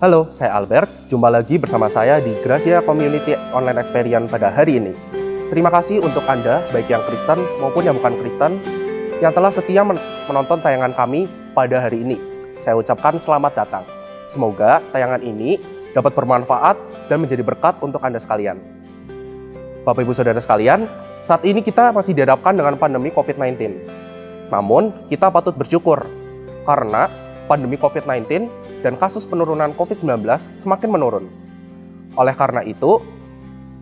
Halo, saya Albert. Jumpa lagi bersama saya di Gracia Community Online Experience pada hari ini. Terima kasih untuk Anda, baik yang Kristen maupun yang bukan Kristen, yang telah setia menonton tayangan kami pada hari ini. Saya ucapkan selamat datang. Semoga tayangan ini dapat bermanfaat dan menjadi berkat untuk Anda sekalian. Bapak Ibu Saudara sekalian, saat ini kita masih dihadapkan dengan pandemi COVID-19. Namun, kita patut bersyukur karena pandemi COVID-19 dan kasus penurunan COVID-19 semakin menurun. Oleh karena itu,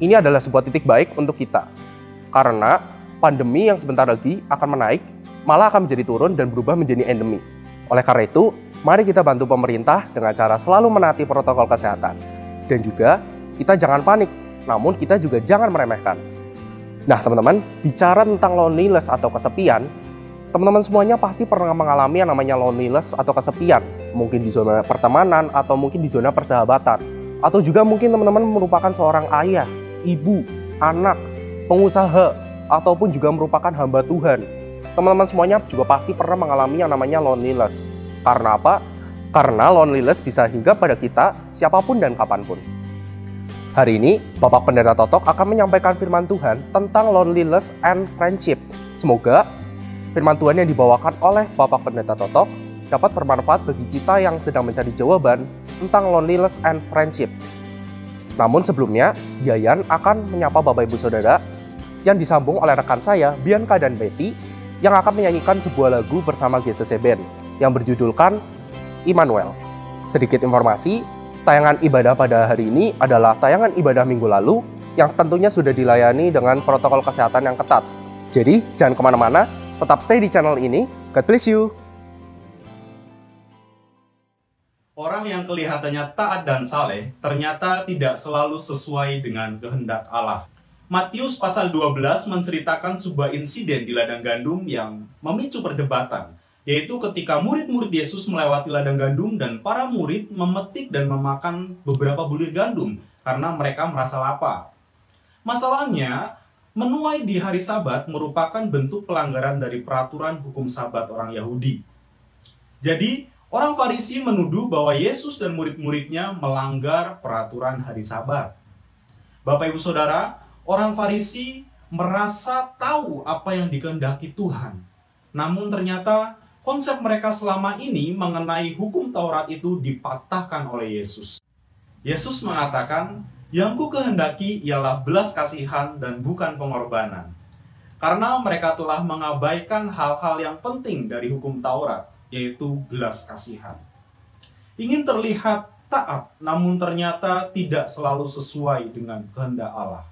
ini adalah sebuah titik baik untuk kita. Karena pandemi yang sebentar lagi akan menaik, malah akan menjadi turun dan berubah menjadi endemi. Oleh karena itu, mari kita bantu pemerintah dengan cara selalu menaati protokol kesehatan. Dan juga, kita jangan panik, namun kita juga jangan meremehkan. Nah, teman-teman, bicara tentang loneliness atau kesepian, teman-teman semuanya pasti pernah mengalami yang namanya loneliness atau kesepian. Mungkin di zona pertemanan atau mungkin di zona persahabatan. Atau juga mungkin teman-teman merupakan seorang ayah, ibu, anak, pengusaha, ataupun juga merupakan hamba Tuhan. Teman-teman semuanya juga pasti pernah mengalami yang namanya loneliness. Karena apa? Karena loneliness bisa hinggap pada kita siapapun dan kapanpun. Hari ini, Bapak Pendeta Totok akan menyampaikan firman Tuhan tentang loneliness and friendship. Semoga firman Tuhan yang dibawakan oleh Bapak Pendeta Totok dapat bermanfaat bagi kita yang sedang mencari jawaban tentang loneliness and friendship. Namun sebelumnya, Yayan akan menyapa Bapak Ibu Saudara yang disambung oleh rekan saya, Bianca dan Betty, yang akan menyanyikan sebuah lagu bersama GCC Band yang berjudulkan Immanuel. Sedikit informasi, tayangan ibadah pada hari ini adalah tayangan ibadah minggu lalu yang tentunya sudah dilayani dengan protokol kesehatan yang ketat. Jadi, jangan kemana-mana, tetap stay di channel ini. God bless you. Orang yang kelihatannya taat dan saleh ternyata tidak selalu sesuai dengan kehendak Allah. Matius pasal 12 menceritakan sebuah insiden di ladang gandum yang memicu perdebatan, yaitu ketika murid-murid Yesus melewati ladang gandum dan para murid memetik dan memakan beberapa bulir gandum karena mereka merasa lapar. Masalahnya, menuai di hari Sabat merupakan bentuk pelanggaran dari peraturan hukum Sabat orang Yahudi. Jadi, orang Farisi menuduh bahwa Yesus dan murid-muridnya melanggar peraturan hari Sabat. Bapak Ibu Saudara, orang Farisi merasa tahu apa yang dikehendaki Tuhan. Namun ternyata konsep mereka selama ini mengenai hukum Taurat itu dipatahkan oleh Yesus. Yesus mengatakan, "Yang ku kehendaki ialah belas kasihan dan bukan pengorbanan." Karena mereka telah mengabaikan hal-hal yang penting dari hukum Taurat, yaitu belas kasihan. Ingin terlihat taat, namun ternyata tidak selalu sesuai dengan kehendak Allah.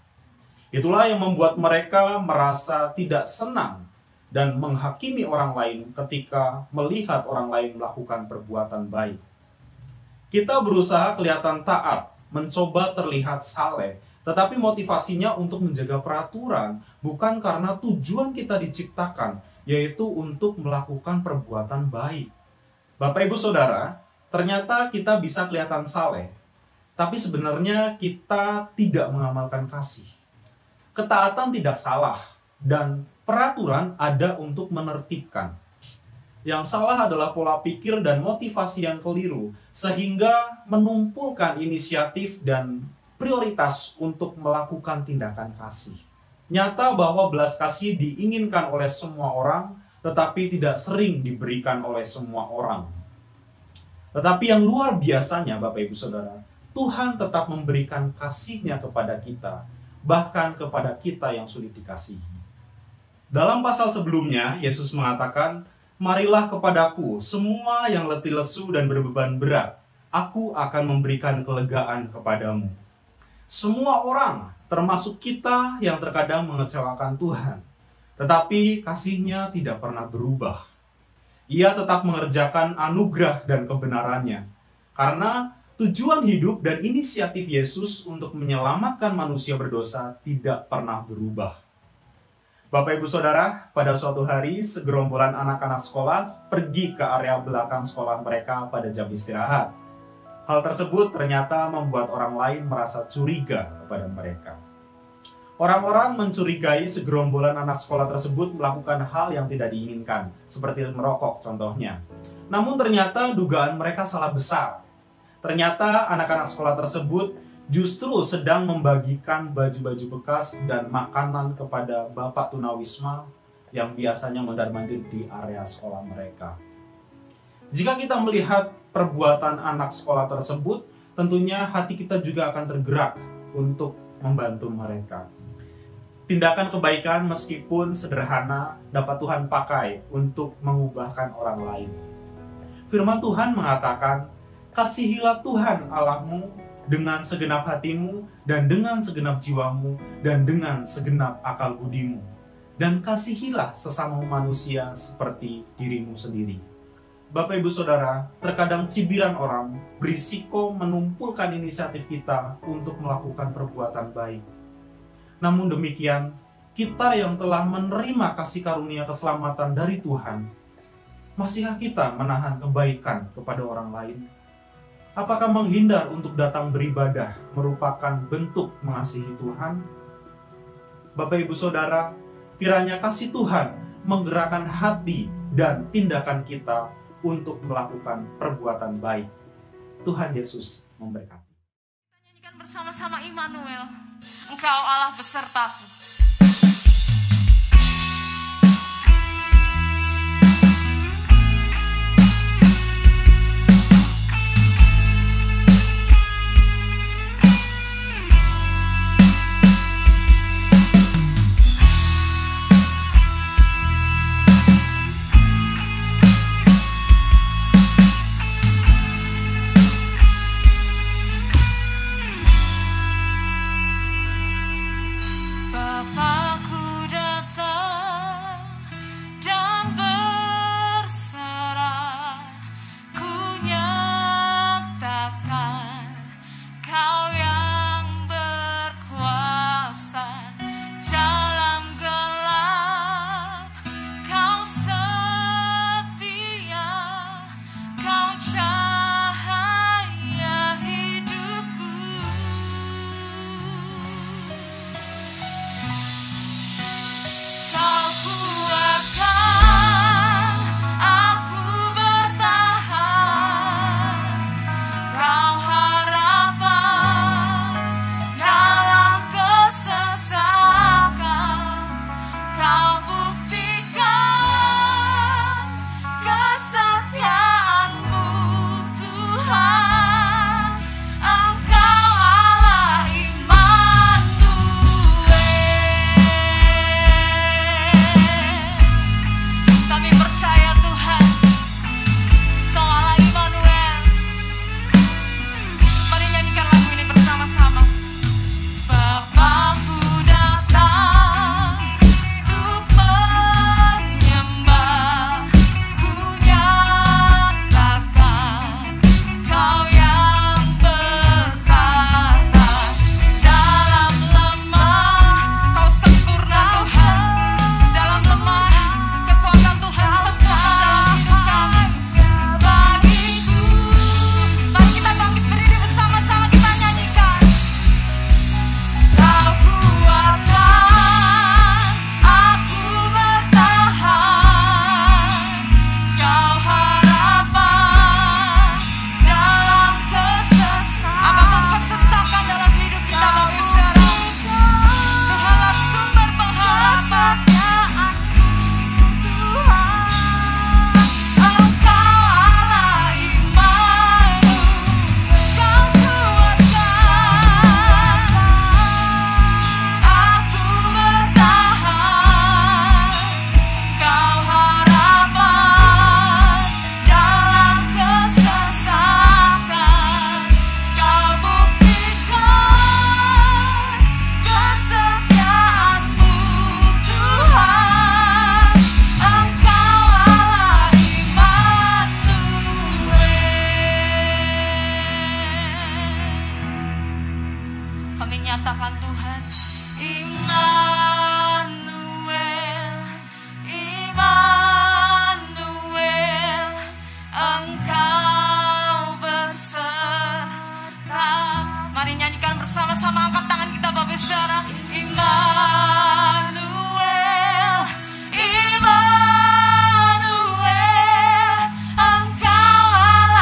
Itulah yang membuat mereka merasa tidak senang dan menghakimi orang lain ketika melihat orang lain melakukan perbuatan baik. Kita berusaha kelihatan taat, mencoba terlihat saleh, tetapi motivasinya untuk menjaga peraturan bukan karena tujuan kita diciptakan, yaitu untuk melakukan perbuatan baik. Bapak Ibu Saudara, ternyata kita bisa kelihatan saleh, tapi sebenarnya kita tidak mengamalkan kasih. Ketaatan tidak salah, dan peraturan ada untuk menertibkan. Yang salah adalah pola pikir dan motivasi yang keliru, sehingga menumpulkan inisiatif dan prioritas untuk melakukan tindakan kasih. Nyata bahwa belas kasih diinginkan oleh semua orang, tetapi tidak sering diberikan oleh semua orang. Tetapi yang luar biasanya, Bapak Ibu Saudara, Tuhan tetap memberikan kasih-Nya kepada kita, bahkan kepada kita yang sulit dikasihi. Dalam pasal sebelumnya, Yesus mengatakan, "Marilah kepadaku, semua yang letih lesu dan berbeban berat, aku akan memberikan kelegaan kepadamu." Semua orang, termasuk kita yang terkadang mengecewakan Tuhan, tetapi kasih-Nya tidak pernah berubah. Ia tetap mengerjakan anugerah dan kebenarannya, karena tujuan hidup dan inisiatif Yesus untuk menyelamatkan manusia berdosa tidak pernah berubah. Bapak Ibu Saudara, pada suatu hari segerombolan anak-anak sekolah pergi ke area belakang sekolah mereka pada jam istirahat. Hal tersebut ternyata membuat orang lain merasa curiga kepada mereka. Orang-orang mencurigai segerombolan anak sekolah tersebut melakukan hal yang tidak diinginkan, seperti merokok contohnya. Namun ternyata dugaan mereka salah besar. Ternyata anak-anak sekolah tersebut justru sedang membagikan baju-baju bekas dan makanan kepada Bapak Tunawisma yang biasanya mondar-mandir di area sekolah mereka. Jika kita melihat perbuatan anak sekolah tersebut, tentunya hati kita juga akan tergerak untuk membantu mereka. Tindakan kebaikan meskipun sederhana dapat Tuhan pakai untuk mengubahkan orang lain. Firman Tuhan mengatakan, "Kasihilah Tuhan Allahmu dengan segenap hatimu dan dengan segenap jiwamu dan dengan segenap akal budimu. Dan kasihilah sesama manusia seperti dirimu sendiri." Bapak Ibu Saudara, terkadang cibiran orang berisiko menumpulkan inisiatif kita untuk melakukan perbuatan baik. Namun demikian, kita yang telah menerima kasih karunia keselamatan dari Tuhan, masihkah kita menahan kebaikan kepada orang lain? Apakah menghindar untuk datang beribadah merupakan bentuk mengasihi Tuhan? Bapak Ibu Saudara, kiranya kasih Tuhan menggerakkan hati dan tindakan kita untuk melakukan perbuatan baik. Tuhan Yesus memberkati. Kita nyanyikan bersama-sama Immanuel, Engkau Allah besertaku. Engkau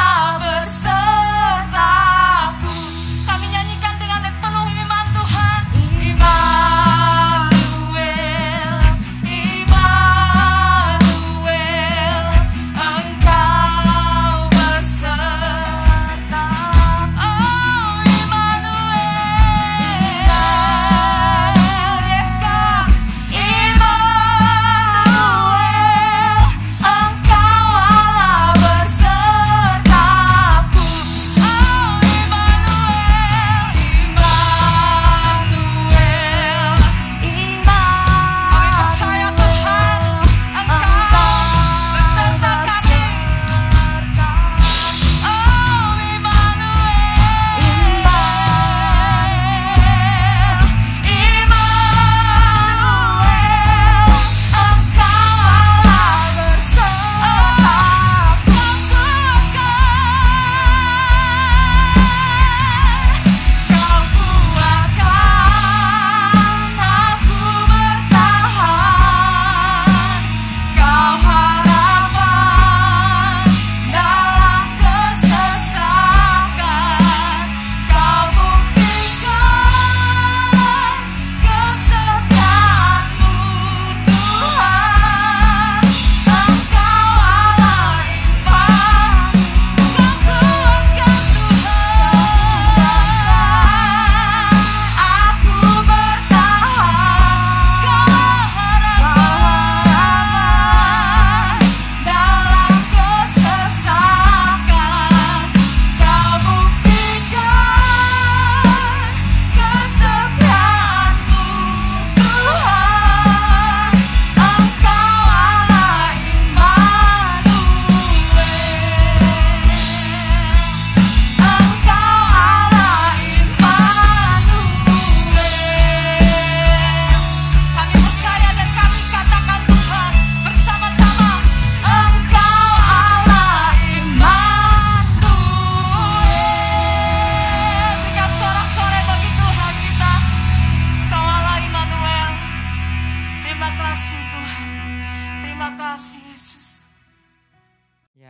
Allah beserta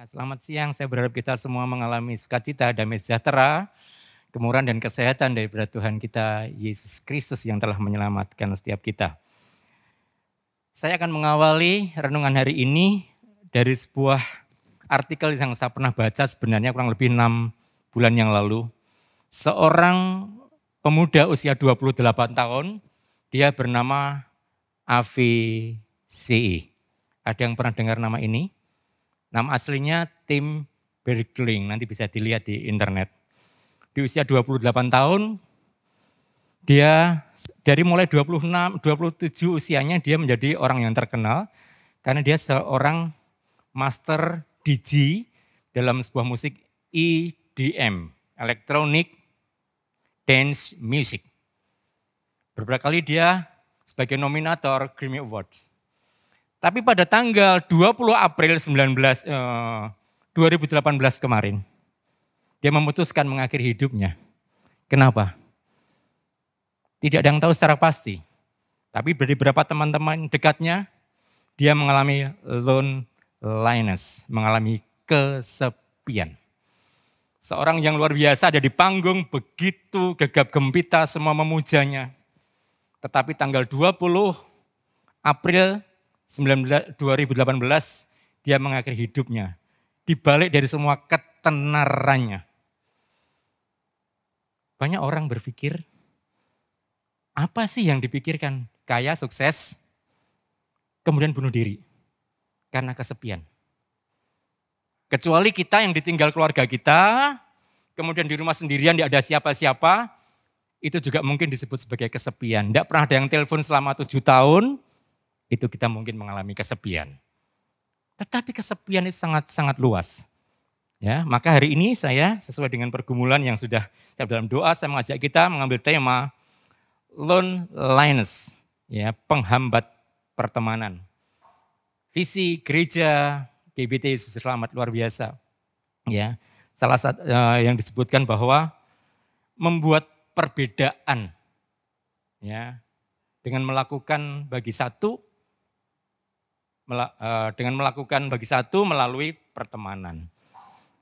Selamat siang, saya berharap kita semua mengalami sukacita, damai sejahtera, kemurahan dan kesehatan daripada Tuhan kita, Yesus Kristus yang telah menyelamatkan setiap kita. Saya akan mengawali renungan hari ini dari sebuah artikel yang saya pernah baca sebenarnya kurang lebih 6 bulan yang lalu. Seorang pemuda usia 28 tahun, dia bernama Avi CE. Ada yang pernah dengar nama ini? Nama aslinya Tim Bergling, nanti bisa dilihat di internet. Di usia 28 tahun, dia dari mulai 26, 27 usianya dia menjadi orang yang terkenal karena dia seorang master DJ dalam sebuah musik EDM, Electronic Dance Music. Beberapa kali dia sebagai nominator Grammy Awards. Tapi pada tanggal 20 April 2018 kemarin, dia memutuskan mengakhiri hidupnya. Kenapa? Tidak ada yang tahu secara pasti. Tapi dari beberapa teman-teman dekatnya, dia mengalami loneliness, mengalami kesepian. Seorang yang luar biasa ada di panggung, begitu gegap gempita, semua memujanya. Tetapi tanggal 20 April 2018 dia mengakhiri hidupnya. Dibalik dari semua ketenarannya. Banyak orang berpikir, apa sih yang dipikirkan? Kaya, sukses, kemudian bunuh diri. Karena kesepian. Kecuali kita yang ditinggal keluarga kita, kemudian di rumah sendirian tidak ada siapa-siapa, itu juga mungkin disebut sebagai kesepian. Tidak pernah ada yang telepon selama 7 tahun, itu kita mungkin mengalami kesepian. Tetapi kesepian itu sangat-sangat luas. Ya, maka hari ini saya sesuai dengan pergumulan yang sudah dalam doa, saya mengajak kita mengambil tema loneliness, ya, penghambat pertemanan. Visi gereja GBT Yesus Selamat luar biasa. Ya, salah satu yang disebutkan bahwa membuat perbedaan, ya, dengan melakukan bagi satu melalui pertemanan.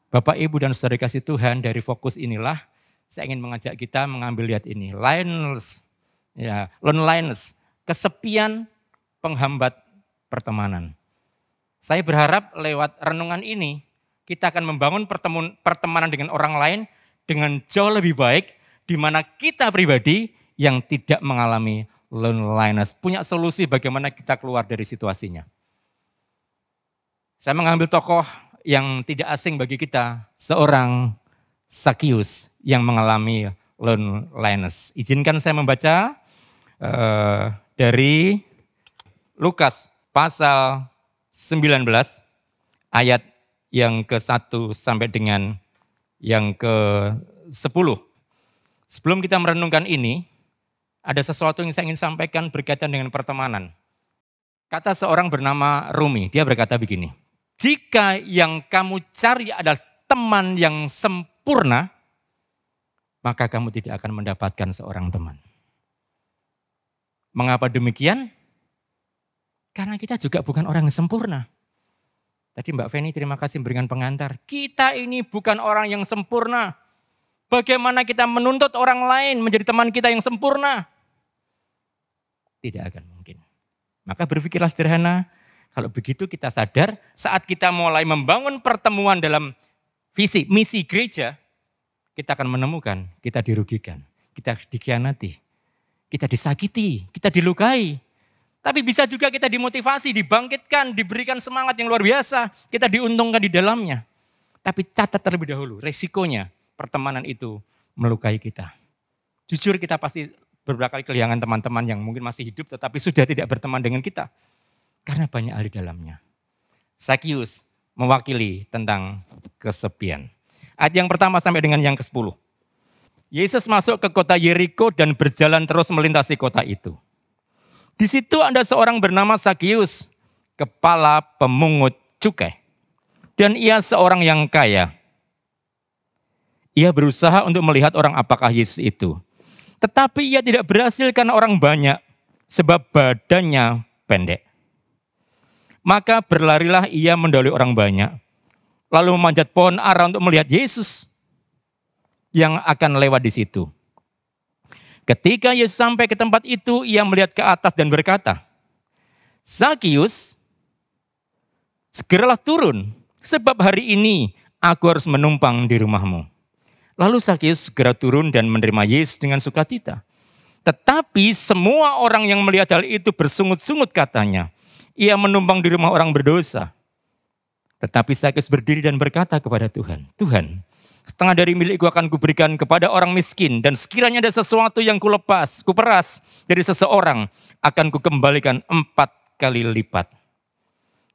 Bapak, Ibu, dan saudara kasih Tuhan, dari fokus inilah saya ingin mengajak kita mengambil lihat ini. Loneliness, kesepian penghambat pertemanan. Saya berharap lewat renungan ini kita akan membangun pertemanan dengan orang lain dengan jauh lebih baik, di mana kita pribadi yang tidak mengalami loneliness punya solusi bagaimana kita keluar dari situasinya. Saya mengambil tokoh yang tidak asing bagi kita, seorang Sakius yang mengalami loneliness. Izinkan saya membaca dari Lukas pasal 19 ayat yang ke-1 sampai dengan yang ke-10. Sebelum kita merenungkan ini, ada sesuatu yang saya ingin sampaikan berkaitan dengan pertemanan. Kata seorang bernama Rumi, dia berkata begini, jika yang kamu cari adalah teman yang sempurna, maka kamu tidak akan mendapatkan seorang teman. Mengapa demikian? Karena kita juga bukan orang yang sempurna. Tadi Mbak Feni terima kasih memberikan pengantar. Kita ini bukan orang yang sempurna. Bagaimana kita menuntut orang lain menjadi teman kita yang sempurna? Tidak akan mungkin. Maka berpikirlah sederhana. Kalau begitu kita sadar saat kita mulai membangun pertemuan dalam visi, misi gereja, kita akan menemukan kita dirugikan, kita dikhianati, kita disakiti, kita dilukai. Tapi bisa juga kita dimotivasi, dibangkitkan, diberikan semangat yang luar biasa, kita diuntungkan di dalamnya. Tapi catat terlebih dahulu, resikonya pertemanan itu melukai kita. Jujur kita pasti beberapa kali kehilangan teman-teman yang mungkin masih hidup tetapi sudah tidak berteman dengan kita. Karena banyak hal di dalamnya. Sakius mewakili tentang kesepian. Ayat yang pertama sampai dengan yang ke-10. Yesus masuk ke kota Yeriko dan berjalan terus melintasi kota itu. Di situ ada seorang bernama Sakius, kepala pemungut cukai. Dan ia seorang yang kaya. Ia berusaha untuk melihat orang apakah Yesus itu. Tetapi ia tidak berhasil karena orang banyak, sebab badannya pendek. Maka berlarilah ia mendahului orang banyak. lalu memanjat pohon ara untuk melihat Yesus yang akan lewat di situ. Ketika Yesus sampai ke tempat itu, ia melihat ke atas dan berkata, "Zakius, segeralah turun, sebab hari ini aku harus menumpang di rumahmu." Lalu Zakius segera turun dan menerima Yesus dengan sukacita. Tetapi semua orang yang melihat hal itu bersungut-sungut katanya, ia menumpang di rumah orang berdosa. Tetapi Zakius berdiri dan berkata kepada Tuhan, "Tuhan, setengah dari milikku akan kuberikan kepada orang miskin, dan sekiranya ada sesuatu yang kuperas dari seseorang, akan kukembalikan 4 kali lipat."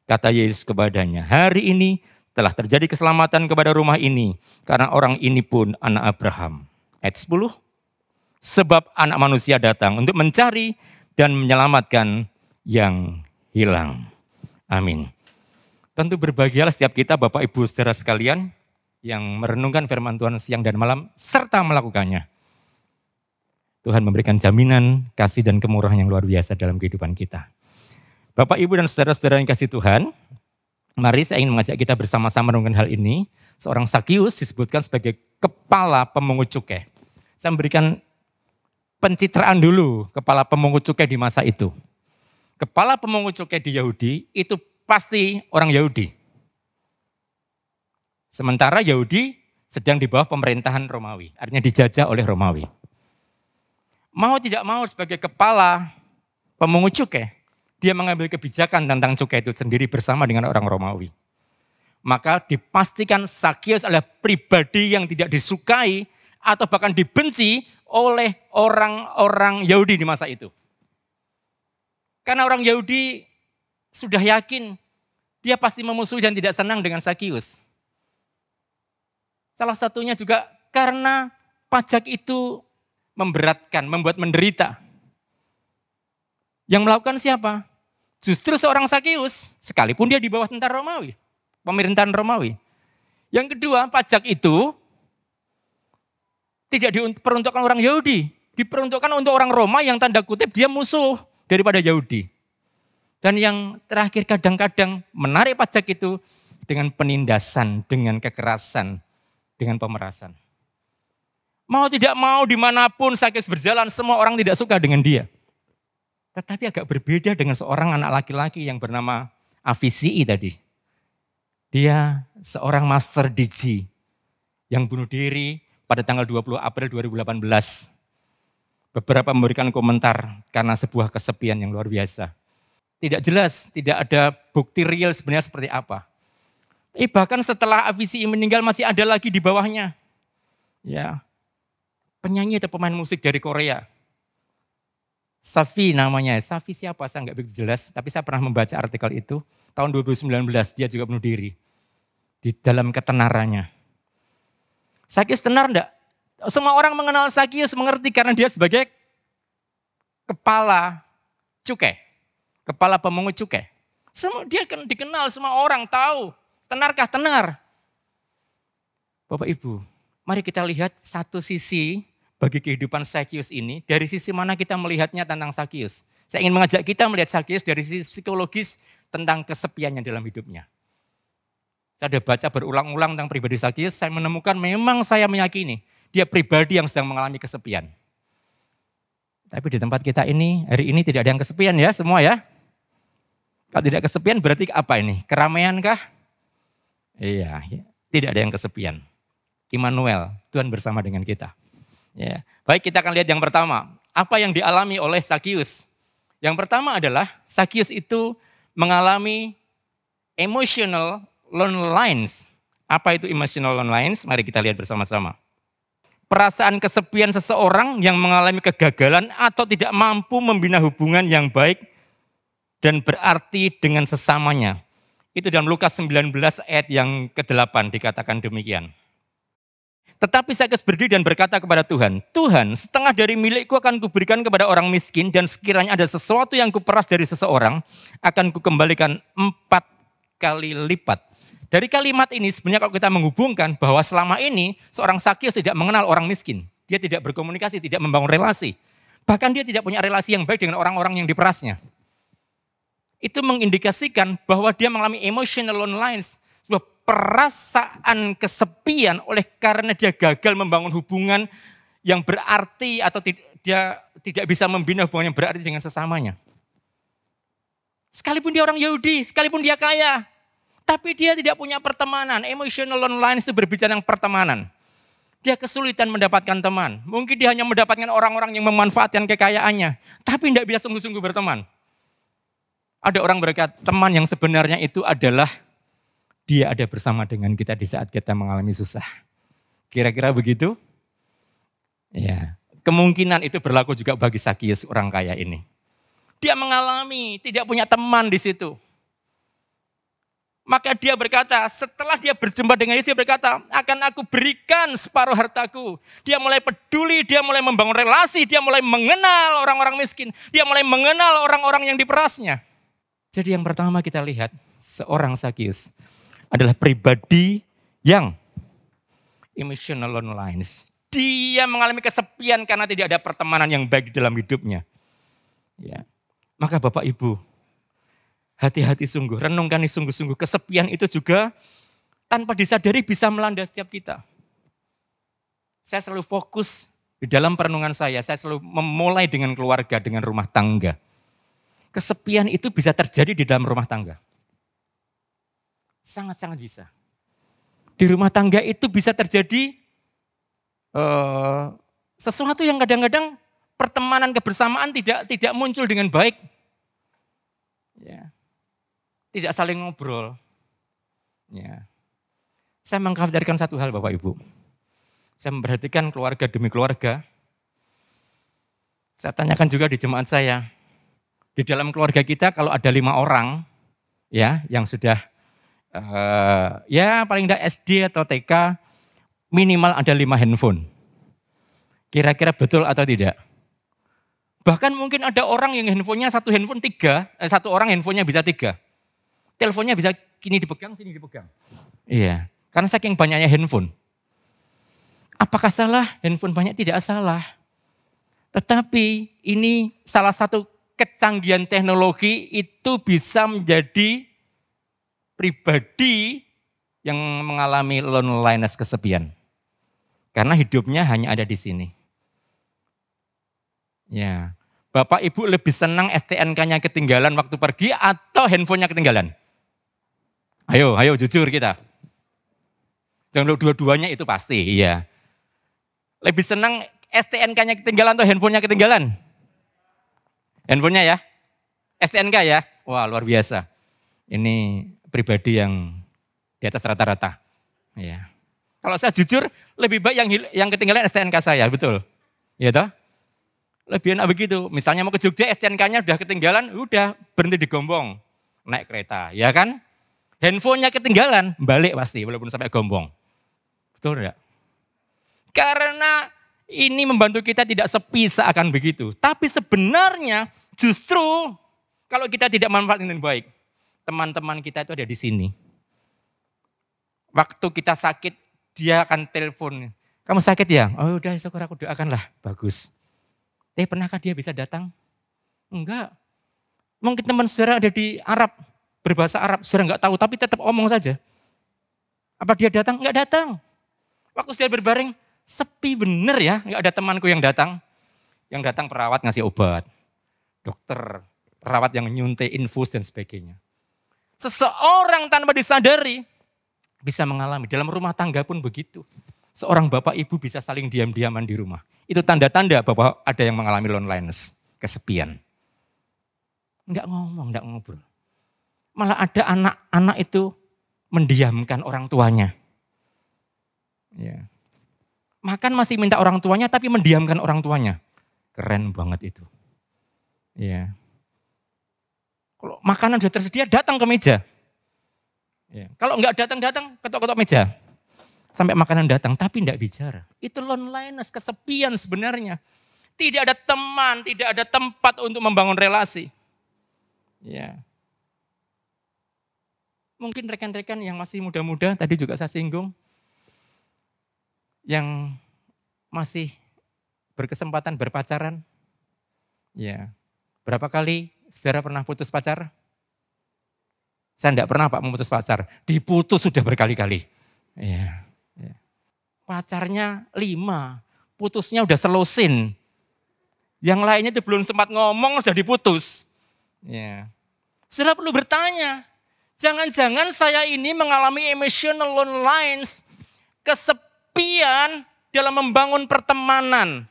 Kata Yesus kepadanya, "Hari ini telah terjadi keselamatan kepada rumah ini, karena orang ini pun anak Abraham." Ayat 10, sebab anak manusia datang untuk mencari dan menyelamatkan yang hilang. Amin. Tentu berbahagialah setiap kita Bapak Ibu saudara sekalian yang merenungkan firman Tuhan siang dan malam serta melakukannya. Tuhan memberikan jaminan, kasih dan kemurahan yang luar biasa dalam kehidupan kita. Bapak Ibu dan saudara-saudara yang kasih Tuhan, mari saya ingin mengajak kita bersama-sama merenungkan hal ini. Seorang Zakius disebutkan sebagai kepala pemungut cukai. Saya memberikan pencitraan dulu kepala pemungut cukai di masa itu. Kepala pemungut cukai di Yahudi itu pasti orang Yahudi. Sementara Yahudi sedang di bawah pemerintahan Romawi, artinya dijajah oleh Romawi. Mau tidak mau sebagai kepala pemungut cukai, dia mengambil kebijakan tentang cukai itu sendiri bersama dengan orang Romawi. Maka dipastikan Zakius adalah pribadi yang tidak disukai atau bahkan dibenci oleh orang-orang Yahudi di masa itu. Karena orang Yahudi sudah yakin dia pasti memusuhi dan tidak senang dengan Zakius. Salah satunya juga karena pajak itu memberatkan, membuat menderita. Yang melakukan siapa? Justru seorang Zakius, sekalipun dia di bawah tentara Romawi, pemerintahan Romawi. Yang kedua, pajak itu tidak diperuntukkan orang Yahudi, diperuntukkan untuk orang Roma yang tanda kutip dia musuh daripada Yahudi. Dan yang terakhir kadang-kadang menarik pajak itu dengan penindasan, dengan kekerasan, dengan pemerasan. Mau tidak mau dimanapun Zakius berjalan, semua orang tidak suka dengan dia. Tetapi agak berbeda dengan seorang anak laki-laki yang bernama Avicii tadi. Dia seorang master DJ yang bunuh diri pada tanggal 20 April 2018. Beberapa memberikan komentar karena sebuah kesepian yang luar biasa. Tidak jelas, tidak ada bukti real sebenarnya seperti apa. Tapi bahkan setelah Avicii meninggal masih ada lagi di bawahnya. Ya, penyanyi atau pemain musik dari Korea. Safi namanya, Safi siapa saya nggak begitu jelas, tapi saya pernah membaca artikel itu, tahun 2019 dia juga bunuh diri. Di dalam ketenarannya. Zakius tenar enggak? Semua orang mengenal Zakius mengerti karena dia sebagai kepala cukai. Kepala pemungut cukai. Dia dikenal, semua orang tahu. Tenarkah? Tenar. Bapak Ibu, mari kita lihat satu sisi bagi kehidupan Zakius ini. Dari sisi mana kita melihatnya tentang Zakius. Saya ingin mengajak kita melihat Zakius dari sisi psikologis tentang kesepiannya dalam hidupnya. Saya sudah baca berulang-ulang tentang pribadi Zakius, saya menemukan memang saya meyakini dia pribadi yang sedang mengalami kesepian. Tapi di tempat kita ini, hari ini tidak ada yang kesepian ya semua ya. Kalau tidak kesepian berarti apa ini? Keramaian kah? Iya, tidak ada yang kesepian. Immanuel, Tuhan bersama dengan kita. Ya. Baik, kita akan lihat yang pertama. Apa yang dialami oleh Zakius? Yang pertama adalah Zakius itu mengalami emotional loneliness. Apa itu emotional loneliness? Mari kita lihat bersama-sama. Perasaan kesepian seseorang yang mengalami kegagalan atau tidak mampu membina hubungan yang baik dan berarti dengan sesamanya. Itu dalam Lukas 19 ayat yang ke-8 dikatakan demikian. Tetapi Zakius berdiri dan berkata kepada Tuhan, Tuhan, setengah dari milikku akan kuberikan kepada orang miskin, dan sekiranya ada sesuatu yang kuperas dari seseorang, akan kukembalikan 4 kali lipat. Dari kalimat ini sebenarnya kalau kita menghubungkan bahwa selama ini seorang Zakius tidak mengenal orang miskin. Dia tidak berkomunikasi, tidak membangun relasi. Bahkan dia tidak punya relasi yang baik dengan orang-orang yang diperasnya. Itu mengindikasikan bahwa dia mengalami emotional loneliness, sebuah perasaan kesepian oleh karena dia gagal membangun hubungan yang berarti atau dia tidak bisa membina hubungan yang berarti dengan sesamanya. Sekalipun dia orang Yahudi, sekalipun dia kaya, tapi dia tidak punya pertemanan. Emotional loneliness itu berbicara tentang pertemanan. Dia kesulitan mendapatkan teman. Mungkin dia hanya mendapatkan orang-orang yang memanfaatkan kekayaannya, tapi tidak bisa sungguh-sungguh berteman. Ada orang berkata, teman yang sebenarnya itu adalah dia ada bersama dengan kita di saat kita mengalami susah. Kira-kira begitu? Ya, kemungkinan itu berlaku juga bagi Zakius, orang kaya ini. Dia mengalami tidak punya teman di situ. Maka dia berkata, setelah dia berjumpa dengan Yesus, dia berkata, akan aku berikan separuh hartaku. Dia mulai peduli, dia mulai membangun relasi, dia mulai mengenal orang-orang miskin. Dia mulai mengenal orang-orang yang diperasnya. Jadi yang pertama kita lihat, seorang Zakius adalah pribadi yang emotional loneliness. Dia mengalami kesepian karena tidak ada pertemanan yang baik dalam hidupnya. Ya. Maka Bapak Ibu, hati-hati sungguh, renungkan sungguh-sungguh. Kesepian itu juga tanpa disadari bisa melanda setiap kita. Saya selalu fokus di dalam perenungan saya selalu memulai dengan keluarga, dengan rumah tangga. Kesepian itu bisa terjadi di dalam rumah tangga. Sangat-sangat bisa. Di rumah tangga itu bisa terjadi sesuatu yang kadang-kadang pertemanan kebersamaan tidak muncul dengan baik. Ya. Tidak saling ngobrol. Ya. Saya mengkhawatirkan satu hal Bapak Ibu. Saya memperhatikan keluarga demi keluarga. Saya tanyakan juga di jemaat saya. Di dalam keluarga kita kalau ada 5 orang ya yang sudah ya paling tidak SD atau TK, minimal ada 5 handphone. Kira-kira betul atau tidak? Bahkan mungkin ada orang yang handphonenya satu orang handphonenya bisa 3. Teleponnya bisa kini dipegang, sini dipegang. Iya, karena saking banyaknya handphone. Apakah salah? Handphone banyak tidak salah. Tetapi ini salah satu kecanggihan teknologi itu bisa menjadi pribadi yang mengalami loneliness, kesepian. Karena hidupnya hanya ada di sini. Ya, Bapak Ibu lebih senang STNK-nya ketinggalan waktu pergi atau handphonenya ketinggalan? Ayo jujur kita. Jangan dua-duanya itu pasti, iya. Lebih senang STNK-nya ketinggalan atau handphonenya ketinggalan? Handphonenya ya? STNK ya? Wah luar biasa. Ini pribadi yang di atas rata-rata. Ya. Kalau saya jujur, lebih baik yang ketinggalan STNK saya, betul. Ya toh? Lebih enak begitu. Misalnya mau ke Jogja, STNK-nya udah ketinggalan, udah berhenti di Gombong. Naik kereta, ya kan? Handphonenya ketinggalan, balik pasti, walaupun sampai Gombong. Betul enggak? Karena ini membantu kita tidak sepi seakan begitu. Tapi sebenarnya justru kalau kita tidak manfaatkan dengan baik, teman-teman kita itu ada di sini. Waktu kita sakit, dia akan telepon. Kamu sakit ya? Oh udah syukur aku doakanlah. Bagus. Pernahkah dia bisa datang? Enggak. Mungkin teman saudara ada di Arab, berbahasa Arab, saudara enggak tahu, tapi tetap omong saja. Apa dia datang? Enggak datang. Waktu saudara berbaring, sepi bener ya, enggak ada temanku yang datang. Yang datang perawat ngasih obat, dokter, perawat yang nyuntik infus dan sebagainya. Seseorang tanpa disadari bisa mengalami, dalam rumah tangga pun begitu. Seorang bapak ibu bisa saling diam-diaman di rumah. Itu tanda-tanda bahwa ada yang mengalami loneliness, kesepian. Enggak ngomong, enggak ngobrol. Malah ada anak-anak itu mendiamkan orang tuanya. Ya. Makan masih minta orang tuanya tapi mendiamkan orang tuanya. Keren banget itu. Ya. Kalau makanan sudah tersedia datang ke meja. Ya. Kalau enggak datang-datang ketok-ketok meja. Sampai makanan datang tapi enggak bicara. Itu loneliness, kesepian sebenarnya. Tidak ada teman, tidak ada tempat untuk membangun relasi. Ya. Mungkin rekan-rekan yang masih muda-muda, tadi juga saya singgung, yang masih berkesempatan berpacaran. Ya. Berapa kali saudara pernah putus pacar? Saya tidak pernah Pak memutus pacar. Diputus sudah berkali-kali. Ya. Pacarnya 5, putusnya udah selosin. Yang lainnya itu belum sempat ngomong sudah diputus. Ya. Sudah perlu bertanya. Jangan-jangan saya ini mengalami emotional loneliness, kesepian dalam membangun pertemanan.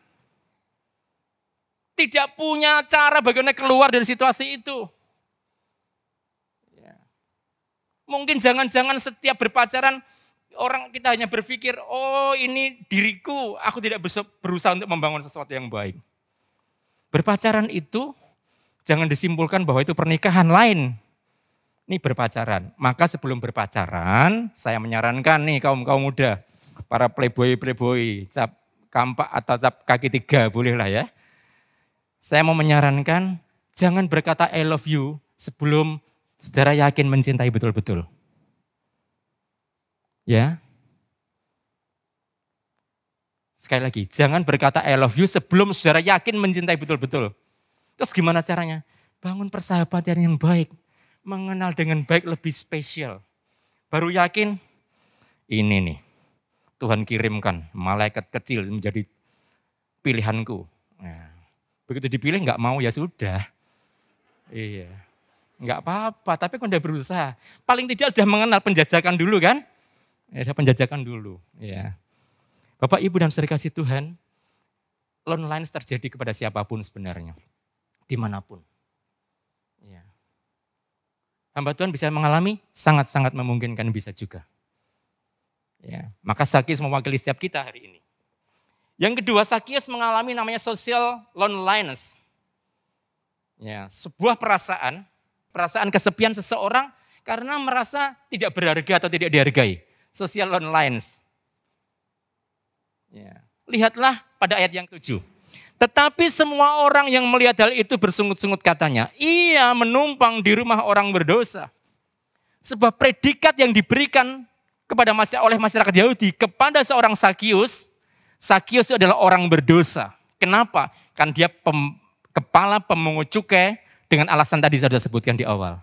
Tidak punya cara bagaimana keluar dari situasi itu. Ya. Mungkin jangan-jangan setiap berpacaran, orang kita hanya berpikir, oh ini diriku, aku tidak berusaha untuk membangun sesuatu yang baik. Berpacaran itu, jangan disimpulkan bahwa itu pernikahan lain. Ini berpacaran. Maka sebelum berpacaran, saya menyarankan nih kaum muda, para playboy, cap kampak atau cap kaki 3, bolehlah ya. Saya mau menyarankan, jangan berkata I love you sebelum saudara yakin mencintai betul-betul. Ya. Sekali lagi, jangan berkata I love you sebelum saudara yakin mencintai betul-betul. Terus gimana caranya? Bangun persahabatan yang baik. Mengenal dengan baik lebih spesial. Baru yakin, ini nih, Tuhan kirimkan malaikat kecil menjadi pilihanku. Nah, begitu dipilih nggak mau ya sudah. Iya, nggak apa-apa, tapi kan udah berusaha. Paling tidak sudah mengenal, penjajakan dulu kan? Ya, penjajakan dulu. Ya. Bapak, Ibu, dan saudara kasih Tuhan, loneliness terjadi kepada siapapun sebenarnya. Dimanapun. Ya. Hamba Tuhan bisa mengalami, sangat-sangat memungkinkan bisa juga. Ya, maka Sakius mewakili setiap kita hari ini. Yang kedua, Sakius mengalami namanya social loneliness. Ya, sebuah perasaan kesepian seseorang karena merasa tidak berharga atau tidak dihargai. Social loneliness. Ya, lihatlah pada ayat yang 7. Tetapi semua orang yang melihat hal itu bersungut-sungut katanya, ia menumpang di rumah orang berdosa. Sebuah predikat yang diberikan oleh masyarakat Yahudi kepada seorang Sakius. Sakius itu adalah orang berdosa. Kenapa? Kan dia kepala pemungut cukai dengan alasan tadi saya sudah sebutkan di awal.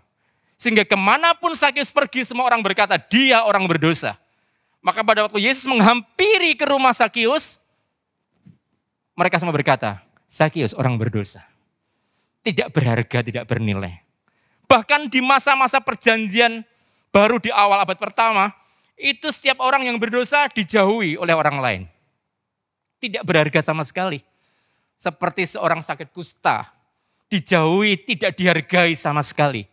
Sehingga kemanapun Sakius pergi, semua orang berkata dia orang berdosa. Maka pada waktu Yesus menghampiri ke rumah Sakius, mereka semua berkata, Sakius orang berdosa. Tidak berharga, tidak bernilai. Bahkan di masa-masa perjanjian baru di awal abad pertama, itu setiap orang yang berdosa dijauhi oleh orang lain. Tidak berharga sama sekali. Seperti seorang sakit kusta, dijauhi, tidak dihargai sama sekali.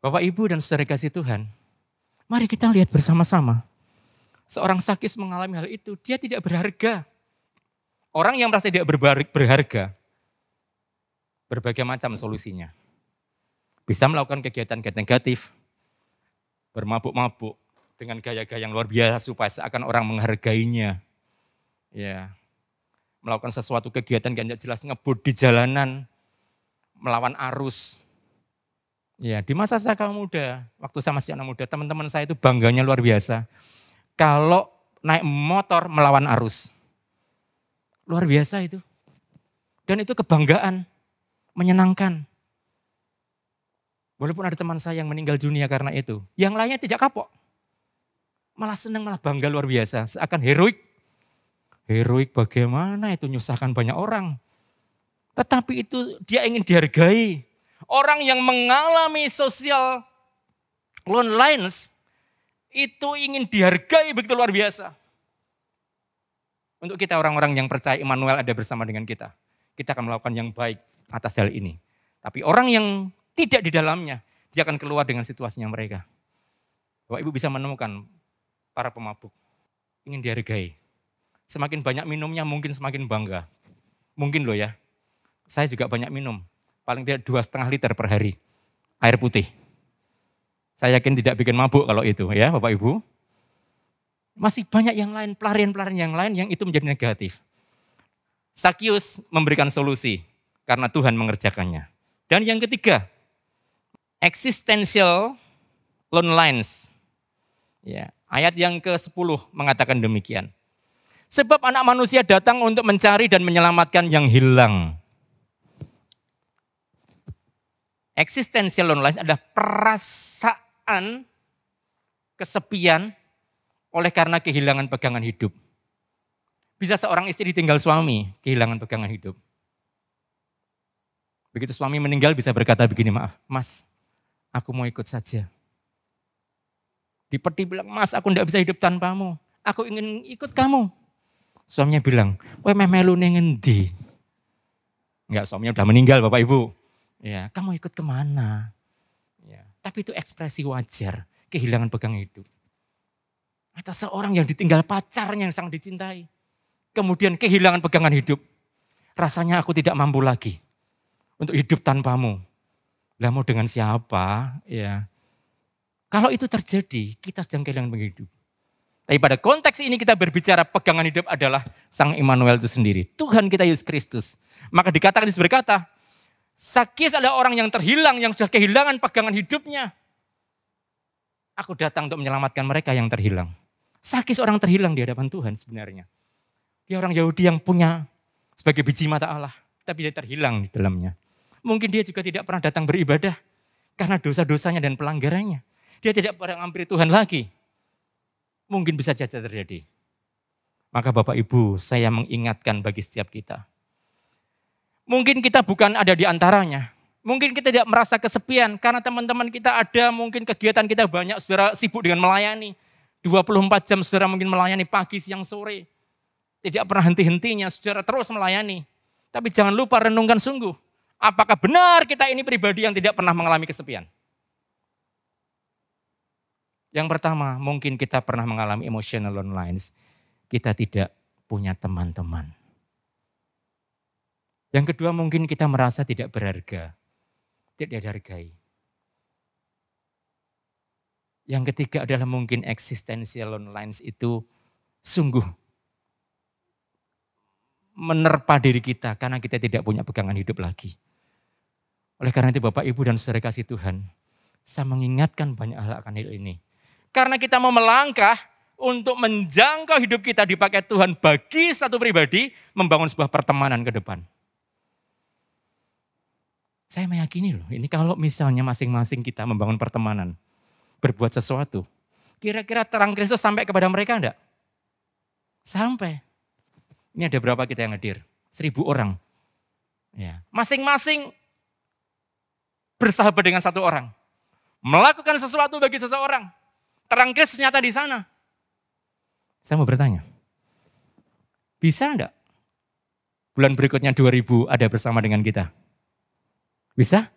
Bapak, Ibu, dan saudara kasih Tuhan, mari kita lihat bersama-sama. Seorang Sakius mengalami hal itu, dia tidak berharga. Orang yang merasa tidak berharga, berbagai macam solusinya. Bisa melakukan kegiatan-kegiatan negatif, bermabuk-mabuk dengan gaya-gaya yang luar biasa supaya seakan orang menghargainya. Ya, melakukan sesuatu kegiatan yang jelas, ngebut di jalanan, melawan arus. Ya, di masa saya kaum muda, waktu saya masih anak muda, teman-teman saya itu bangganya luar biasa. Kalau naik motor melawan arus. Luar biasa itu. Dan itu kebanggaan, menyenangkan. Walaupun ada teman saya yang meninggal dunia karena itu. Yang lainnya tidak kapok. Malah senang, malah bangga luar biasa. Seakan heroik. Heroik bagaimana itu nyusahkan banyak orang. Tetapi itu dia ingin dihargai. Orang yang mengalami social loneliness itu ingin dihargai begitu luar biasa. Untuk kita orang-orang yang percaya Immanuel ada bersama dengan kita. Kita akan melakukan yang baik atas hal ini. Tapi orang yang tidak di dalamnya, dia akan keluar dengan situasinya mereka. Bapak Ibu bisa menemukan para pemabuk. Ingin dihargai. Semakin banyak minumnya mungkin semakin bangga. Mungkin loh ya. Saya juga banyak minum. Paling tidak 2,5 liter per hari. Air putih. Saya yakin tidak bikin mabuk kalau itu ya Bapak Ibu. Masih banyak yang lain, pelarian-pelarian yang lain yang itu menjadi negatif. Sakius memberikan solusi karena Tuhan mengerjakannya. Dan yang ketiga, existential loneliness. Ya, ayat yang ke-10 mengatakan demikian. Sebab anak manusia datang untuk mencari dan menyelamatkan yang hilang. Existential loneliness adalah perasaan kesepian oleh karena kehilangan pegangan hidup. Bisa seorang istri ditinggal suami, kehilangan pegangan hidup. Begitu suami meninggal bisa berkata begini, maaf, Mas, aku mau ikut saja. Di peti bilang, Mas, aku tidak bisa hidup tanpamu. Aku ingin ikut kamu. Suaminya bilang, weh melu ning endi? Enggak, suaminya udah meninggal Bapak Ibu. Ya, kamu ikut kemana? Ya, tapi itu ekspresi wajar, kehilangan pegangan hidup. Atau seorang yang ditinggal pacarnya yang sangat dicintai. Kemudian kehilangan pegangan hidup. Rasanya aku tidak mampu lagi untuk hidup tanpamu. Lah mau dengan siapa? Ya. Kalau itu terjadi, kita sedang kehilangan pegangan hidup. Tapi pada konteks ini kita berbicara pegangan hidup adalah Sang Immanuel itu sendiri. Tuhan kita Yesus Kristus. Maka dikatakan, Yesus berkata, Sakius adalah orang yang terhilang, yang sudah kehilangan pegangan hidupnya. Aku datang untuk menyelamatkan mereka yang terhilang. Sakius orang terhilang di hadapan Tuhan sebenarnya. Dia orang Yahudi yang punya sebagai biji mata Allah. Tapi dia terhilang di dalamnya. Mungkin dia juga tidak pernah datang beribadah. Karena dosa-dosanya dan pelanggarannya. Dia tidak pernah menghampiri Tuhan lagi. Mungkin bisa saja terjadi. Maka Bapak Ibu, saya mengingatkan bagi setiap kita. Mungkin kita bukan ada di antaranya. Mungkin kita tidak merasa kesepian karena teman-teman kita ada, mungkin kegiatan kita banyak, saudara sibuk dengan melayani. 24 jam saudara mungkin melayani pagi, siang, sore. Tidak pernah henti-hentinya, saudara terus melayani. Tapi jangan lupa renungkan sungguh. Apakah benar kita ini pribadi yang tidak pernah mengalami kesepian? Yang pertama, mungkin kita pernah mengalami emotional loneliness. Kita tidak punya teman-teman. Yang kedua, mungkin kita merasa tidak berharga, tidak dihargai. Yang ketiga adalah mungkin existential loneliness itu sungguh menerpa diri kita karena kita tidak punya pegangan hidup lagi. Oleh karena itu Bapak, Ibu dan saudara kasih Tuhan, saya mengingatkan banyak hal akan hal ini. Karena kita mau melangkah untuk menjangkau hidup kita dipakai Tuhan bagi satu pribadi, membangun sebuah pertemanan ke depan. Saya meyakini loh, ini kalau misalnya masing-masing kita membangun pertemanan, berbuat sesuatu, kira-kira terang Kristus sampai kepada mereka enggak? Sampai. Ini ada berapa kita yang hadir? 1000 orang. Ya. Masing-masing bersahabat dengan satu orang. Melakukan sesuatu bagi seseorang. Terang Kristus nyata di sana. Saya mau bertanya, bisa enggak bulan berikutnya 2000 ada bersama dengan kita? Bisa?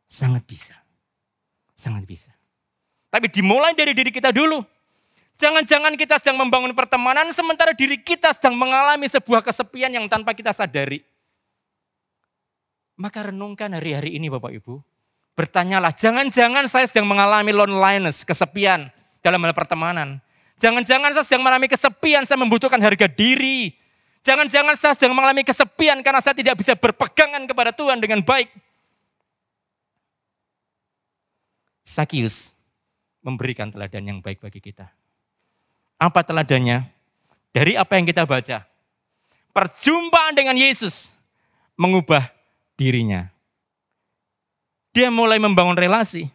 Sangat bisa. Sangat bisa. Tapi dimulai dari diri kita dulu. Jangan-jangan kita sedang membangun pertemanan sementara diri kita sedang mengalami sebuah kesepian yang tanpa kita sadari. Maka renungkan hari-hari ini Bapak Ibu. Bertanyalah, jangan-jangan saya sedang mengalami loneliness, kesepian dalam hal pertemanan. Jangan-jangan saya sedang mengalami kesepian, saya membutuhkan harga diri. Jangan-jangan saya sedang mengalami kesepian karena saya tidak bisa berpegangan kepada Tuhan dengan baik. Sakius memberikan teladan yang baik bagi kita. Apa teladannya? Dari apa yang kita baca. Perjumpaan dengan Yesus mengubah dirinya. Dia mulai membangun relasi.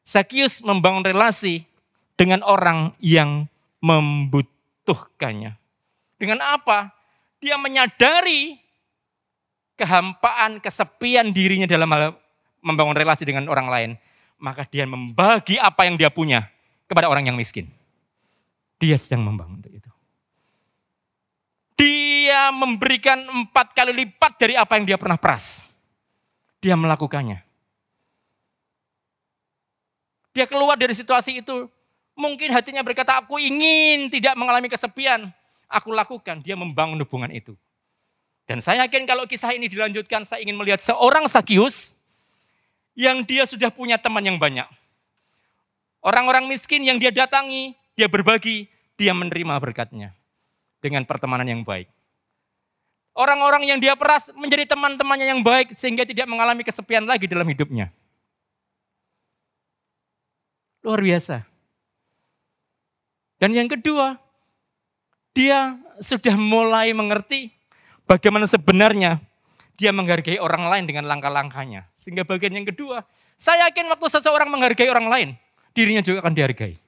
Sakius membangun relasi dengan orang yang membutuhkannya. Dengan apa? Dia menyadari kehampaan, kesepian dirinya dalam hal membangun relasi dengan orang lain. Maka dia membagi apa yang dia punya kepada orang yang miskin. Dia sedang membangun untuk itu. Dia memberikan 4 kali lipat dari apa yang dia pernah peras. Dia melakukannya. Dia keluar dari situasi itu. Mungkin hatinya berkata, aku ingin tidak mengalami kesepian. Aku lakukan, dia membangun hubungan itu. Dan saya yakin kalau kisah ini dilanjutkan, saya ingin melihat seorang Sakius yang dia sudah punya teman yang banyak. Orang-orang miskin yang dia datangi, dia berbagi, dia menerima berkatnya dengan pertemanan yang baik. Orang-orang yang dia peras menjadi teman-temannya yang baik sehingga tidak mengalami kesepian lagi dalam hidupnya. Luar biasa. Dan yang kedua, dia sudah mulai mengerti bagaimana sebenarnya dia menghargai orang lain dengan langkah-langkahnya. Sehingga bagian yang kedua, saya yakin waktu seseorang menghargai orang lain, dirinya juga akan dihargai.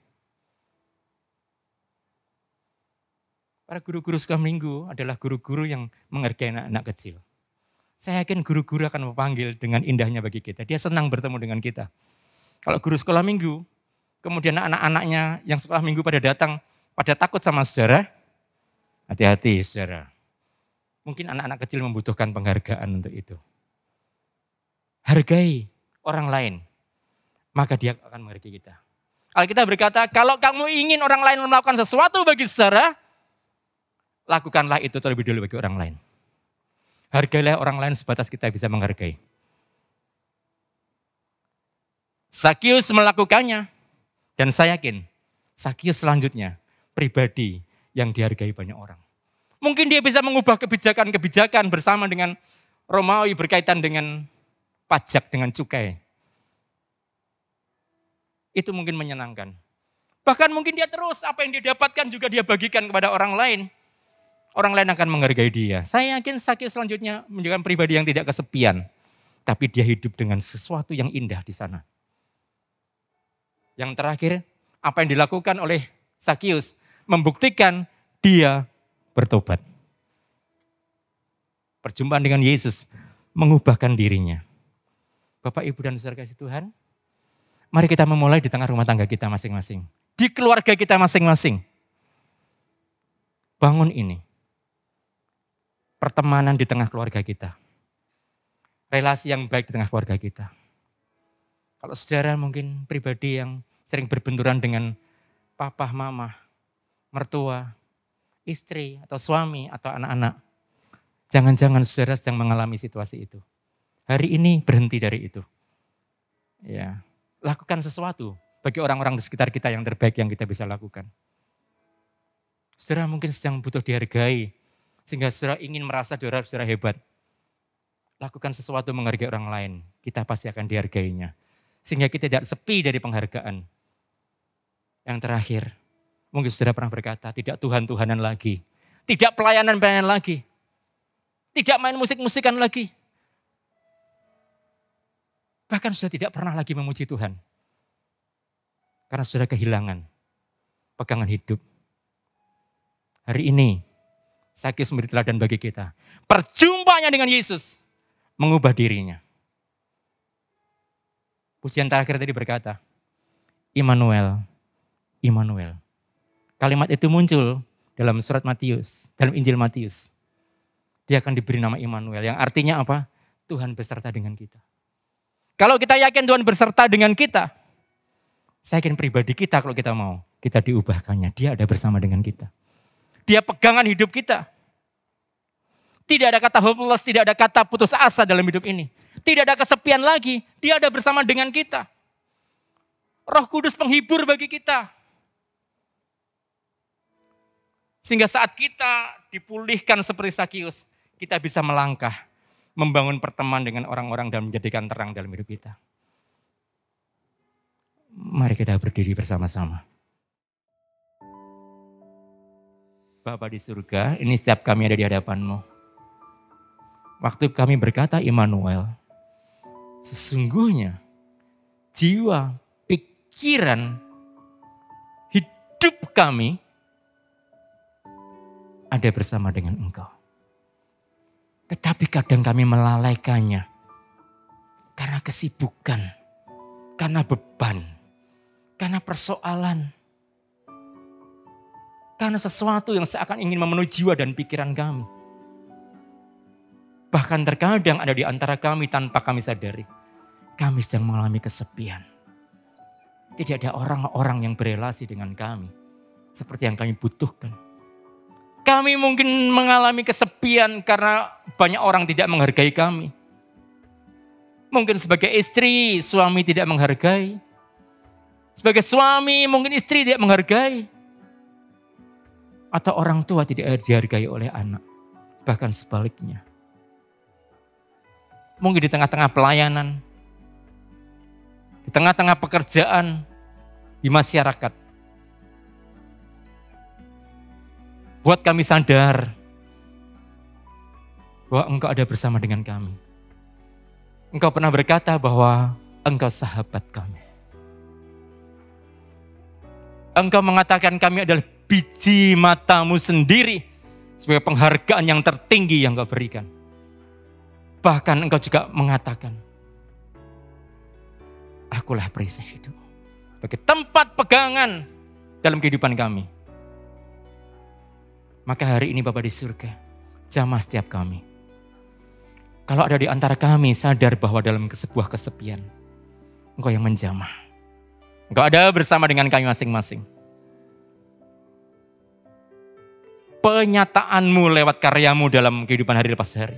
Para guru-guru sekolah minggu adalah guru-guru yang menghargai anak-anak kecil. Saya yakin guru-guru akan memanggil dengan indahnya bagi kita. Dia senang bertemu dengan kita. Kalau guru sekolah minggu, kemudian anak-anaknya yang sekolah minggu pada datang, pada takut sama saudara, hati-hati saudara. Mungkin anak-anak kecil membutuhkan penghargaan untuk itu. Hargai orang lain, maka dia akan menghargai kita. Alkitab berkata, kalau kamu ingin orang lain melakukan sesuatu bagi saudara, lakukanlah itu terlebih dulu bagi orang lain. Hargailah orang lain sebatas kita bisa menghargai. Sakius melakukannya, dan saya yakin Sakius selanjutnya pribadi yang dihargai banyak orang. Mungkin dia bisa mengubah kebijakan-kebijakan bersama dengan Romawi berkaitan dengan pajak, dengan cukai. Itu mungkin menyenangkan. Bahkan mungkin dia terus apa yang dia dapatkan juga dia bagikan kepada orang lain. Orang lain akan menghargai dia. Saya yakin Sakius selanjutnya menjadi pribadi yang tidak kesepian. Tapi dia hidup dengan sesuatu yang indah di sana. Yang terakhir, apa yang dilakukan oleh Sakius membuktikan dia bertobat. Perjumpaan dengan Yesus mengubahkan dirinya. Bapak, Ibu, dan saudara kasih Tuhan, mari kita memulai di tengah rumah tangga kita masing-masing. Di keluarga kita masing-masing. Bangun ini. Pertemanan di tengah keluarga kita. Relasi yang baik di tengah keluarga kita. Kalau saudara mungkin pribadi yang sering berbenturan dengan papa, mama, mertua, istri, atau suami, atau anak-anak. Jangan-jangan saudara sedang mengalami situasi itu. Hari ini berhenti dari itu. Ya, lakukan sesuatu bagi orang-orang di sekitar kita yang terbaik yang kita bisa lakukan. Saudara mungkin sedang butuh dihargai, sehingga saudara ingin merasa saudara hebat. Lakukan sesuatu menghargai orang lain, kita pasti akan dihargainya. Sehingga kita tidak sepi dari penghargaan. Yang terakhir, mungkin saudara pernah berkata, tidak Tuhan-Tuhanan lagi. Tidak pelayanan-pelayanan lagi. Tidak main musik-musikan lagi. Bahkan sudah tidak pernah lagi memuji Tuhan. Karena sudah kehilangan pegangan hidup. Hari ini, Sakius memberi teladan bagi kita. Perjumpaannya dengan Yesus mengubah dirinya. Pujian terakhir tadi berkata, Immanuel, Immanuel. Kalimat itu muncul dalam surat Matius, dalam Injil Matius. Dia akan diberi nama Immanuel, yang artinya apa? Tuhan beserta dengan kita. Kalau kita yakin Tuhan beserta dengan kita, saya yakin pribadi kita kalau kita mau, kita diubahkannya. Dia ada bersama dengan kita. Dia pegangan hidup kita. Tidak ada kata hopeless, tidak ada kata putus asa dalam hidup ini. Tidak ada kesepian lagi, dia ada bersama dengan kita. Roh Kudus penghibur bagi kita. Sehingga saat kita dipulihkan seperti Sakius, kita bisa melangkah, membangun pertemanan dengan orang-orang dan menjadikan terang dalam hidup kita. Mari kita berdiri bersama-sama. Bapa di surga, ini setiap kami ada di hadapan-Mu. Waktu kami berkata Immanuel, sesungguhnya jiwa, pikiran, hidup kami ada bersama dengan Engkau. Tetapi kadang kami melalaikannya karena kesibukan, karena beban, karena persoalan, karena sesuatu yang seakan ingin memenuhi jiwa dan pikiran kami. Bahkan terkadang ada di antara kami tanpa kami sadari, kami sedang mengalami kesepian. Tidak ada orang-orang yang berelasi dengan kami seperti yang kami butuhkan. Kami mungkin mengalami kesepian karena banyak orang tidak menghargai kami. Mungkin sebagai istri, suami tidak menghargai. Sebagai suami, mungkin istri tidak menghargai. Atau orang tua tidak dihargai oleh anak. Bahkan sebaliknya. Mungkin di tengah-tengah pelayanan, di tengah-tengah pekerjaan, di masyarakat. Buat kami sadar bahwa Engkau ada bersama dengan kami. Engkau pernah berkata bahwa Engkau sahabat kami. Engkau mengatakan kami adalah biji matamu sendiri sebagai penghargaan yang tertinggi yang Engkau berikan. Bahkan Engkau juga mengatakan, akulah perisai hidup. Sebagai tempat pegangan dalam kehidupan kami. Maka hari ini Bapa di surga, jamah setiap kami. Kalau ada di antara kami sadar bahwa dalam sebuah kesepian, Engkau yang menjamah. Engkau ada bersama dengan kami masing-masing. Penyataanmu lewat karyamu dalam kehidupan hari lepas hari.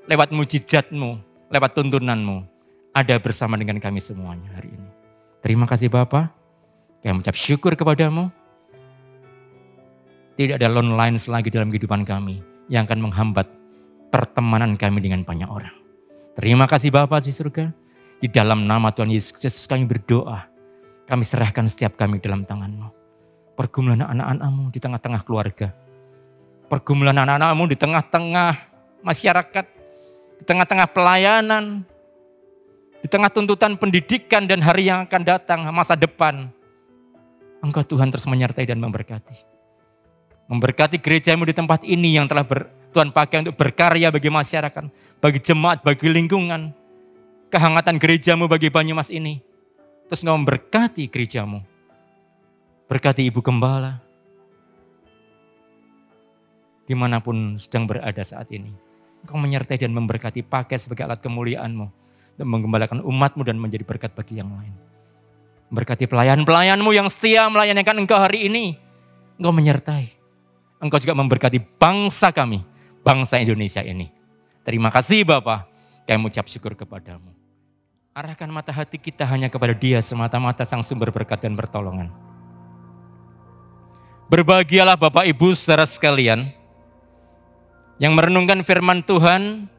Lewat mujizatmu, lewat tuntunanmu. Ada bersama dengan kami semuanya hari ini. Terima kasih Bapa. Kami mengucap syukur kepadamu. Tidak ada lone lines lagi dalam kehidupan kami yang akan menghambat pertemanan kami dengan banyak orang. Terima kasih Bapa di surga. Di dalam nama Tuhan Yesus Kristus kami berdoa. Kami serahkan setiap kami dalam tangan-Mu. Pergumulan anak-anak-Mu di tengah-tengah keluarga. Pergumulan anak-anak-Mu di tengah-tengah masyarakat. Di tengah-tengah pelayanan. Di tengah tuntutan pendidikan dan hari yang akan datang, masa depan. Engkau Tuhan terus menyertai dan memberkati. Memberkati gereja-Mu di tempat ini yang telah Tuhan pakai untuk berkarya bagi masyarakat, bagi jemaat, bagi lingkungan. Kehangatan gereja-Mu bagi Banyumas ini. Terus Engkau memberkati gereja-Mu. Berkati Ibu Gembala. Dimanapun sedang berada saat ini. Engkau menyertai dan memberkati, pakai sebagai alat kemuliaan-Mu. Untuk menggembalakan umat-Mu dan menjadi berkat bagi yang lain. Berkati pelayan-pelayan-Mu yang setia melayanikan Engkau hari ini. Engkau menyertai. Engkau juga memberkati bangsa kami, bangsa Indonesia ini. Terima kasih Bapa, kami mengucap syukur kepadamu. Arahkan mata hati kita hanya kepada Dia semata-mata sang sumber berkat dan pertolongan. Berbahagialah Bapak Ibu saudara sekalian, yang merenungkan firman Tuhan,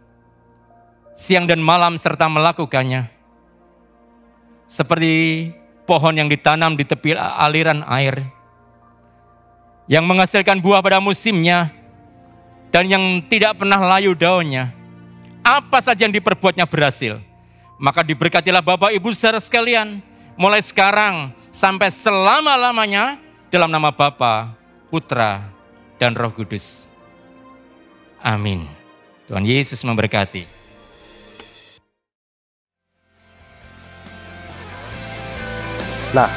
siang dan malam serta melakukannya. Seperti pohon yang ditanam di tepi aliran air, yang menghasilkan buah pada musimnya, dan yang tidak pernah layu daunnya. Apa saja yang diperbuatnya berhasil. Maka diberkatilah Bapak Ibu saudara sekalian, mulai sekarang sampai selama-lamanya, dalam nama Bapa, Putra, dan Roh Kudus. Amin. Tuhan Yesus memberkati. Nah,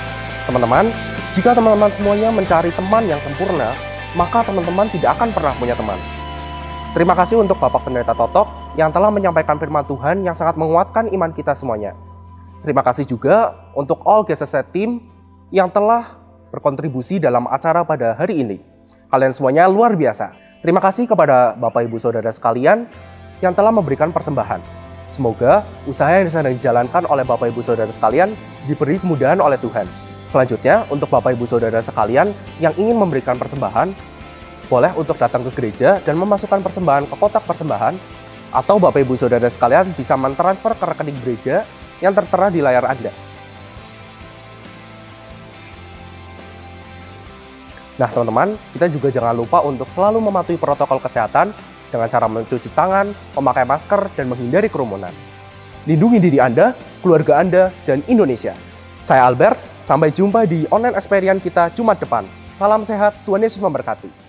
teman-teman, jika teman-teman semuanya mencari teman yang sempurna, maka teman-teman tidak akan pernah punya teman. Terima kasih untuk Bapak Pendeta Totok yang telah menyampaikan firman Tuhan yang sangat menguatkan iman kita semuanya. Terima kasih juga untuk all GCC team yang telah berkontribusi dalam acara pada hari ini. Kalian semuanya luar biasa. Terima kasih kepada Bapak Ibu Saudara sekalian yang telah memberikan persembahan. Semoga usaha yang sedang dijalankan oleh Bapak Ibu Saudara sekalian diberi kemudahan oleh Tuhan. Selanjutnya, untuk Bapak Ibu Saudara sekalian yang ingin memberikan persembahan, boleh untuk datang ke gereja dan memasukkan persembahan ke kotak persembahan, atau Bapak Ibu Saudara sekalian bisa mentransfer ke rekening gereja yang tertera di layar Anda. Nah teman-teman, kita juga jangan lupa untuk selalu mematuhi protokol kesehatan dengan cara mencuci tangan, memakai masker, dan menghindari kerumunan. Lindungi diri Anda, keluarga Anda, dan Indonesia. Saya Albert, sampai jumpa di online experience kita Jumat depan. Salam sehat, Tuhan Yesus memberkati.